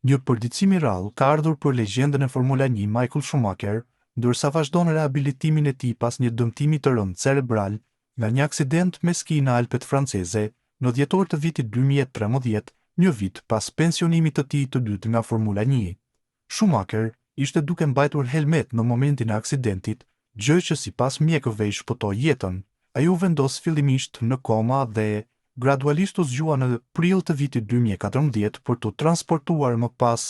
Një përditësim i rrallë ka ardhur për legjendën e Formula 1 Michael Schumacher, ndërsa vazhdon rehabilitimin e tij pas një dëmtimi të rëndë cerebral nga një aksident me ski në Alpet franceze në dhjetor të vitit 2013, një vit pas pensionimit të tij të dytë nga Formula 1. Schumacher ishte duke mbajtur helmet në momentin e aksidentit, gjë që sipas mjekëve i shpëtoi jetën. Ai u vendos fillimisht në koma dhe gradualisht u zgjua në prill të vitit 2014 për të transportuar më pas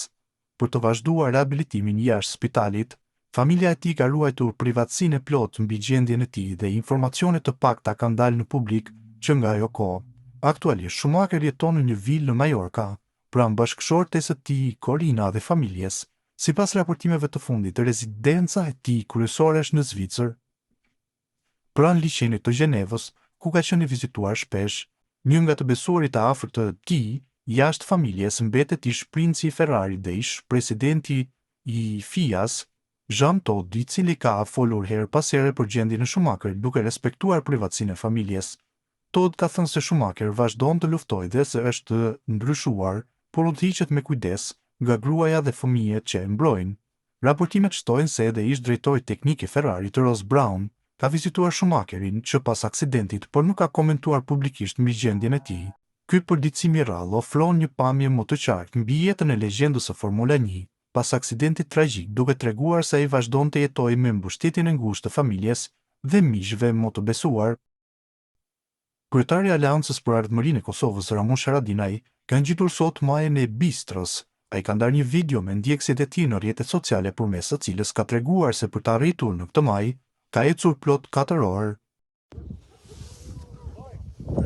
për të vazhduar rehabilitimin jashtë spitalit. Familja e tij ka ruajtur privatësinë e plotë mbi gjendjen e tij dhe informacione të pakta kanë dalë në publik që nga ajo kohë. Aktualisht Schumacher jeton në një vilë në Majorka, pranë bashkëshortes së tij Corina dhe familjes. Sipas raportimeve të fundit, rezidenca e tij kryesore është në Zvicër, pranë liçenit të Gjenevës, ku ka qenë i vizituar shpesh. Një nga të besuarit e afërt të tij, jashtë familjes, mbetet ish princi i Ferrari dhe ish presidenti i FIA-s, Jean Todt, i cili ka folur her pas here për gjendjen e Schumacher duke respektuar privatësinë e familjes. Todt ka thënë se Schumacher vazhdon të luftojë dhe se është të ndryshuar, por udhëhiqet me kujdes nga gruaja dhe fëmijët që e mbrojnë. Raportimet shtojnë se edhe ish drejtori teknik i Ferrarit, Ross Brown, ka vizituar Schumacherin që pas aksidentit, por nuk ka komentuar publikisht mbi gjendjen e tij. Ky përditësim i rrallë ofron një pamje më të qartë mbi jetën e legjendës së Formula 1 pas aksidentit tragjik, duke treguar se ai vazhdon të jetojë me mbështetjen e ngushtë të familjes dhe miqve më të besuar. Kryetari i Aleancës për Ardhmërinë e Kosovës, Ramush Haradinaj, ka ngjitur sot majën e Bistrës. Ai ka ndarë një video me ndjekësit e tij në rrjetet sociale përmes së cilës ka treguar se për të arritur në këtë maj, ka ecur plot 4 orë.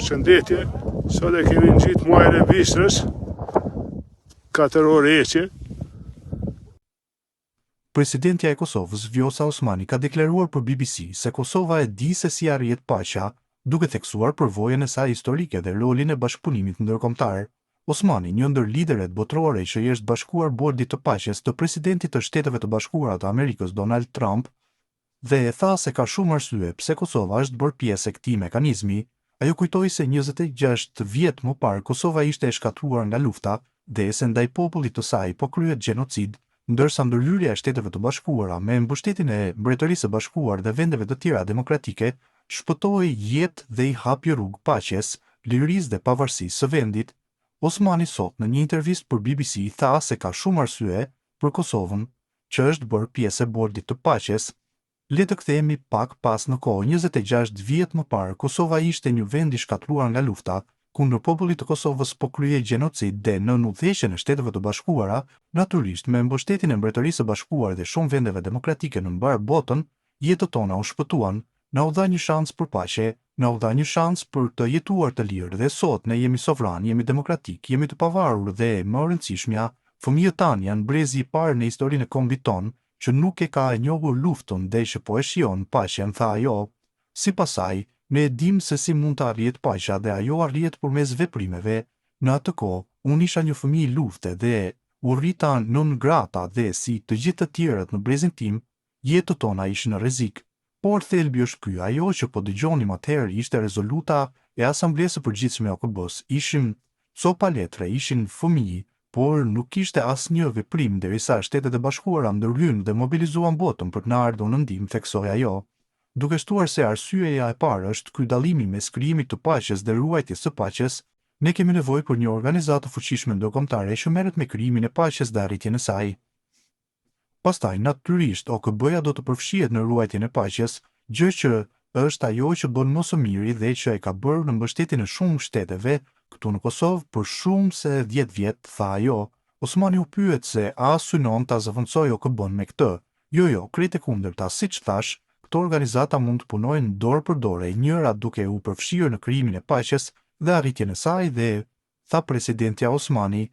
Shëndetje, sot e kemi ngjit majën e Bistrës, 4 orë ecje. Presidentja e Kosovës, Vjosa Osmani, ka deklaruar për BBC se Kosova e di se si arrihet paqja, duke theksuar përvojën e saj historike dhe rolin e bashkëpunimit ndërkombëtar. Osmani, një ndër lideret botërore që i është bashkuar bordit të paqes të presidentit të Shteteve të Bashkuara të Amerikës Donald Trump, dhe e tha se ka shumë arsye pse Kosova është bërë pjesë e këtij mekanizmi. Ajo kujtoi se 26 vjet më parë Kosova ishte e shkatruar nga lufta dhe se ndaj popullit të saj po kryhet gjenocid, ndërsa ndërhyrja e Shteteve të Bashkuara me mbështetjen e Mbretërisë së Bashkuar dhe vendeve të tjera demokratike shpëtoi jetë dhe i hapi rrugë paqes, lirisë dhe pavarësisë së vendit. Osmani sot në një intervistë për BBC tha se ka shumë arsye për Kosovën që është bërë pjesë e bordit të paqes. Le të kthehemi pak pas në kohë. 26 vjet më parë, Kosova ishte një vend i shkatruar nga lufta, kundër popullit të Kosovës po kryhej gjenocid dhe në udhëheqjen e Shteteve të Bashkuara, natyrisht me mbështetjen e Mbretërisë së Bashkuar dhe shumë vendeve demokratike në mbar botën, jetët tona u shpëtuan, na u dha një shans për paqe, na u dha një shans për të jetuar të lirë dhe sot ne jemi sovran, jemi demokratik, jemi të pavarur dhe më e rëndësishmja, fëmijët tanë janë brezi i parë në historinë e kombit tonë që nuk e ka e njohur luftën dhe që po e shijon paqen, tha ajo. Sipas saj, ne e dim se si mund të arrihet paqja dhe ajo arrihet përmes veprimeve. Në atë kohë, unë isha një fëmijë i lufte dhe u rrita non grata dhe si të gjithë të tjerët në brezin tim, jetët tona ishin në rrezik. Por thelbi është ky, ajo që po dëgjonim atëherë ishte rezoluta e Asamblesë së Përgjithshme e OKB-s. Ishim copa letre, ishin fëmijë, por nuk kishte asnjë veprim derisa Shtetet e Bashkuara ndërhynë dhe mobilizuan botën për të na ardhur në ndihmë, theksoi ajo. Duke shtuar se arsyeja e parë është ky dallimi mes krijimit të paqes dhe ruajtjes së paqes, ne kemi nevojë për një organizatë fuqishme ndërkombëtare që merret me krijimin e paqes dhe arritjen e saj. Pastaj, natyrisht, OKB-ja do të përfshihet në ruajtjen e paqes, gjë që është ajo që bën më së miri dhe që e ka bërë në mbështetjen e shumë shteteve këtu në Kosovë për shumë se 10 vjet, tha ajo. Osmani u pyet se a synon ta zëvendësojë OKB-n me këtë. Jo, krejt e kundërta, siç thash, këto organizata mund të punojnë dorë për dorë, njëra duke u përfshirë në krijimin e paqes dhe arritjen e saj dhe, tha presidentja Osmani,